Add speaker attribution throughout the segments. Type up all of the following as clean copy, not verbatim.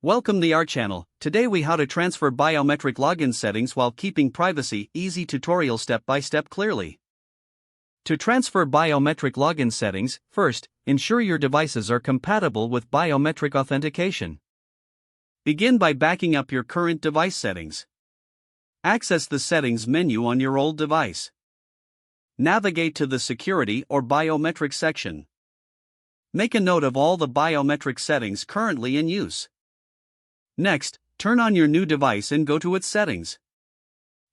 Speaker 1: Welcome to our channel. Today we how to transfer biometric login settings while keeping privacy. Easy tutorial step by step clearly. To transfer biometric login settings, first, ensure your devices are compatible with biometric authentication. Begin by backing up your current device settings. Access the settings menu on your old device. Navigate to the security or biometric section. Make a note of all the biometric settings currently in use. Next, turn on your new device and go to its settings.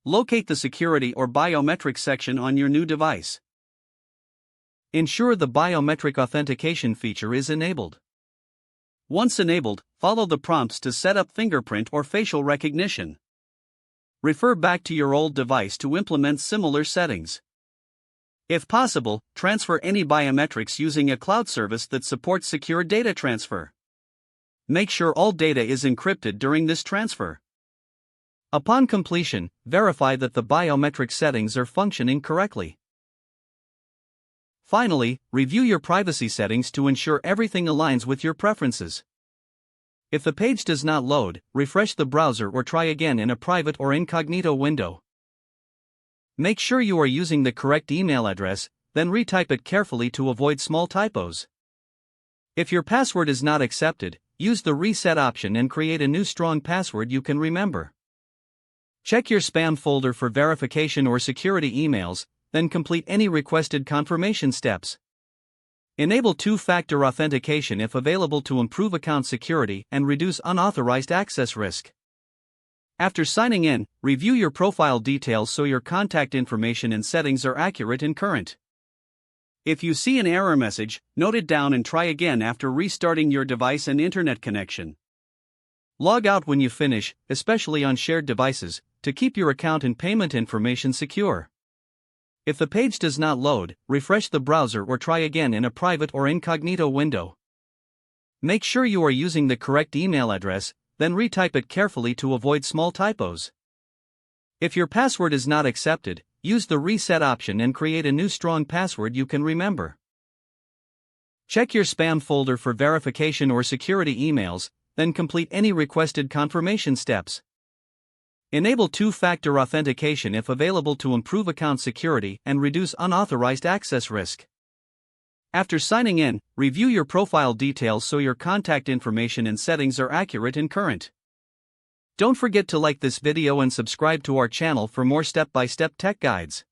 Speaker 1: Locate the security or biometric section on your new device. Ensure the biometric authentication feature is enabled. Once enabled, follow the prompts to set up fingerprint or facial recognition. Refer back to your old device to implement similar settings. If possible, transfer any biometrics using a cloud service that supports secure data transfer. Make sure all data is encrypted during this transfer. Upon completion, verify that the biometric settings are functioning correctly. Finally, review your privacy settings to ensure everything aligns with your preferences. If the page does not load, refresh the browser or try again in a private or incognito window. Make sure you are using the correct email address, then retype it carefully to avoid small typos. If your password is not accepted, use the reset option and create a new strong password you can remember. Check your spam folder for verification or security emails, then complete any requested confirmation steps. Enable two-factor authentication if available to improve account security and reduce unauthorized access risk. After signing in, review your profile details so your contact information and settings are accurate and current. If you see an error message, note it down and try again after restarting your device and internet connection. Log out when you finish, especially on shared devices, to keep your account and payment information secure. If the page does not load, refresh the browser or try again in a private or incognito window. Make sure you are using the correct email address, then retype it carefully to avoid small typos. If your password is not accepted, use the reset option and create a new strong password you can remember. Check your spam folder for verification or security emails, then complete any requested confirmation steps. Enable two-factor authentication if available to improve account security and reduce unauthorized access risk. After signing in, review your profile details so your contact information and settings are accurate and current. Don't forget to like this video and subscribe to our channel for more step-by-step tech guides.